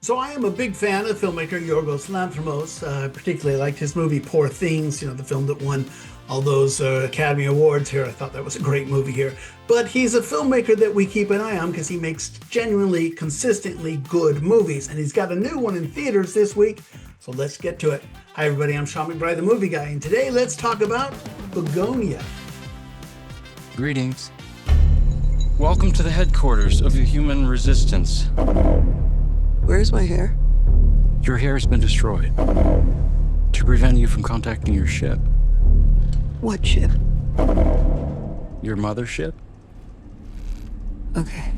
So I am a big fan of filmmaker Yorgos Lanthimos. I particularly liked his movie Poor Things, the film that won all those Academy Awards here. I thought that was a great movie here. But he's a filmmaker that we keep an eye on because he makes genuinely, consistently good movies. And he's got a new one in theaters this week. So let's get to it. Hi, everybody. I'm Sean McBride, the movie guy. And today let's talk about Bugonia. Greetings. Welcome to the headquarters of the human resistance. Where's my hair? Your hair has been destroyed to prevent you from contacting your ship. What ship? Your mothership? Okay.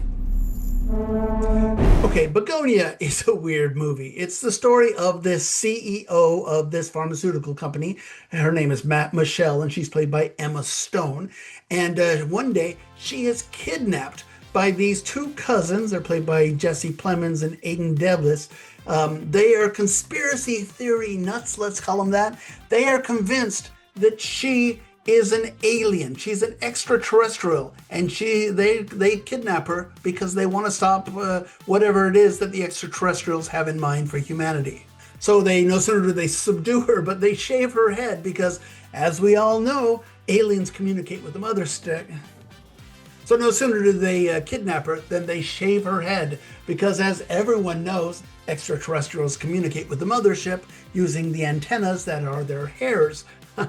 Okay, Bugonia is a weird movie. It's the story of this CEO of this pharmaceutical company. Her name is Michelle, and she's played by Emma Stone. And one day, she is kidnapped by these two cousins. They're played by Jesse Plemons and Aidan Devlis. They are conspiracy theory nuts, let's call them that. They are convinced that she is an alien. She's an extraterrestrial, and they kidnap her because they want to stop whatever it is that the extraterrestrials have in mind for humanity. So they no sooner do they subdue her, but they shave her head because, as we all know, aliens communicate with the mother stick. So no sooner do they kidnap her than they shave her head because, as everyone knows, extraterrestrials communicate with the mothership using the antennas that are their hairs.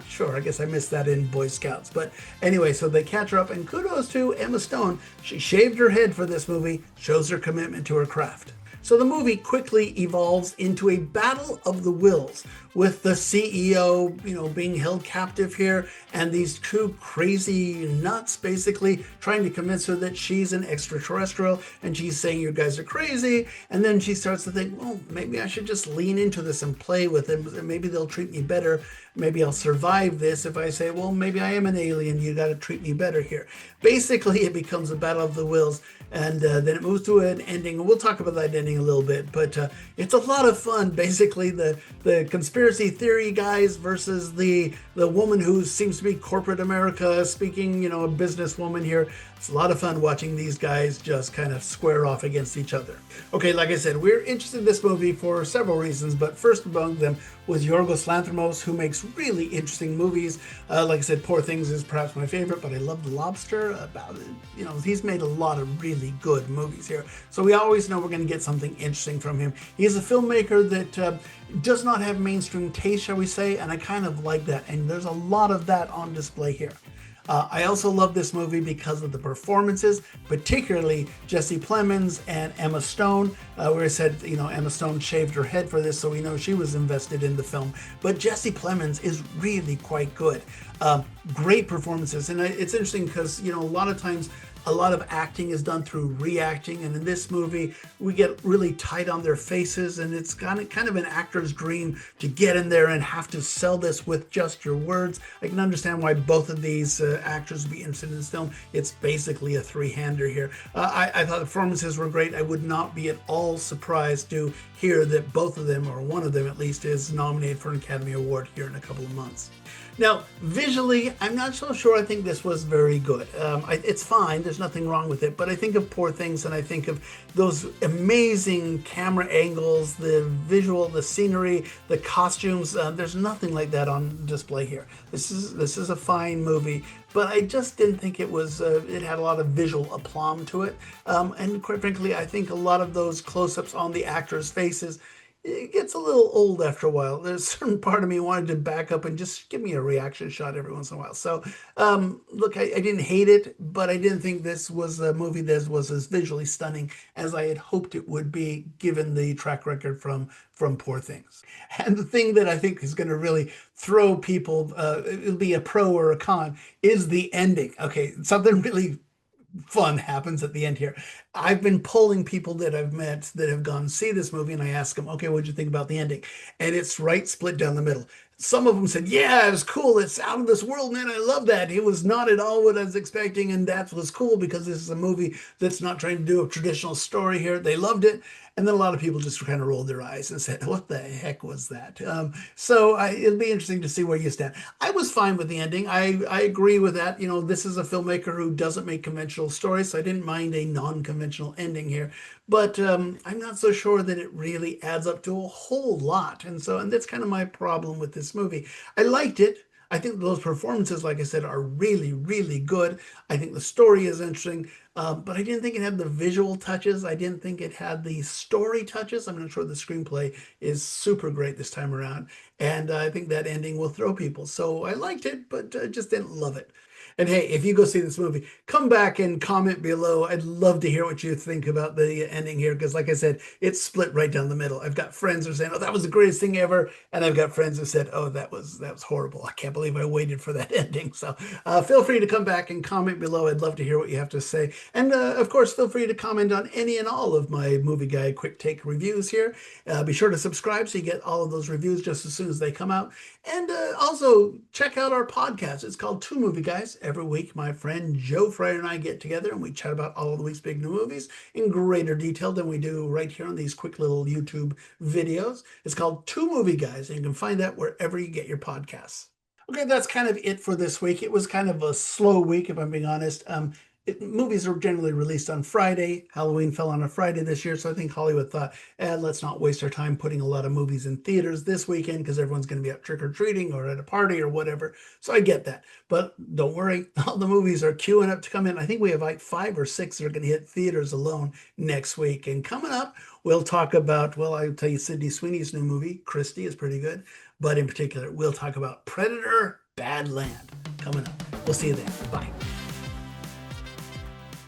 Sure, I guess I missed that in Boy Scouts. But anyway, so they catch her up, and kudos to Emma Stone. She shaved her head for this movie, shows her commitment to her craft. So the movie quickly evolves into a battle of the wills with the CEO, being held captive here, and these two crazy nuts basically trying to convince her that she's an extraterrestrial, and she's saying, you guys are crazy. And then she starts to think, well, maybe I should just lean into this and play with them. Maybe they'll treat me better. Maybe I'll survive this if I say, well, maybe I am an alien. You got to treat me better here. Basically, it becomes a battle of the wills, and then it moves to an ending. We'll talk about that ending a little bit, but it's a lot of fun. Basically, the conspiracy theory guys versus the woman who seems to be corporate America speaking, a businesswoman here. It's a lot of fun watching these guys just kind of square off against each other. Okay, like I said, we're interested in this movie for several reasons, but first among them was Yorgos Lanthimos, who makes really interesting movies. Like I said, Poor Things is perhaps my favorite, but I love The Lobster. About it, he's made a lot of really good movies here. So we always know we're going to get something interesting from him. He's a filmmaker that does not have mainstream taste, shall we say, and I kind of like that. And there's a lot of that on display here. I also love this movie because of the performances, particularly Jesse Plemons and Emma Stone. Where I said, Emma Stone shaved her head for this, so we know she was invested in the film. But Jesse Plemons is really quite good. Great performances. And it's interesting because, a lot of times, a lot of acting is done through reacting, and in this movie, we get really tight on their faces, and it's kind of an actor's dream to get in there and have to sell this with just your words. I can understand why both of these actors would be interested in this film. It's basically a three-hander here. I thought the performances were great. I would not be at all surprised to hear that both of them, or one of them at least, is nominated for an Academy Award here in a couple of months. Now, visually, I'm not so sure I think this was very good. It's fine, there's nothing wrong with it, but I think of Poor Things and I think of those amazing camera angles, the visual, the scenery, the costumes. There's nothing like that on display here. This is a fine movie, but I just didn't think it was, it had a lot of visual aplomb to it. And quite frankly, I think a lot of those close-ups on the actors' faces, it gets a little old after a while. There's a certain part of me wanted to back up and just give me a reaction shot every once in a while. So, look, I didn't hate it, but I didn't think this was a movie that was as visually stunning as I had hoped it would be, given the track record from Poor Things. And the thing that I think is going to really throw people, it'll be a pro or a con, is the ending. Okay, something really fun happens at the end here. I've been polling people that I've met that have gone see this movie, and I ask them, okay, what'd you think about the ending? And it's right split down the middle. Some of them said, yeah, it was cool. It's out of this world, man. I love that. It was not at all what I was expecting, and that was cool because this is a movie that's not trying to do a traditional story here. They loved it. And then a lot of people just kind of rolled their eyes and said, "What the heck was that?" It'll be interesting to see where you stand. I was fine with the ending. I agree with that. You know, this is a filmmaker who doesn't make conventional stories, so I didn't mind a non-conventional ending here. But I'm not so sure that it really adds up to a whole lot. And that's kind of my problem with this movie. I liked it. I think those performances, like I said, are really, really good. I think the story is interesting, but I didn't think it had the visual touches. I didn't think it had the story touches. I'm not sure the screenplay is super great this time around, and I think that ending will throw people. So I liked it, but just didn't love it. And hey, if you go see this movie, come back and comment below. I'd love to hear what you think about the ending here, because like I said, it's split right down the middle. I've got friends who are saying, "Oh, that was the greatest thing ever," and I've got friends who said, "Oh, that was horrible. I can't believe I waited for that ending." So feel free to come back and comment below. I'd love to hear what you have to say, and of course, feel free to comment on any and all of my Movie Guy Quick Take reviews here. Be sure to subscribe so you get all of those reviews just as soon as they come out. And also check out our podcast. It's called Two Movie Guys. Every week, my friend Joe Fryer and I get together and we chat about all of the week's big new movies in greater detail than we do right here on these quick little YouTube videos. It's called Two Movie Guys, and you can find that wherever you get your podcasts. Okay, that's kind of it for this week. It was kind of a slow week, if I'm being honest. Movies are generally released on Friday. Halloween fell on a Friday this year, so I think Hollywood thought, let's not waste our time putting a lot of movies in theaters this weekend because everyone's going to be out trick-or-treating or at a party or whatever. So I get that. But don't worry, all the movies are queuing up to come in. I think we have like 5 or 6 that are going to hit theaters alone next week. And coming up, we'll talk about, well, I'll tell you Sydney Sweeney's new movie, Christie, is pretty good. But in particular, we'll talk about Predator: Bad Land coming up. We'll see you then. Bye.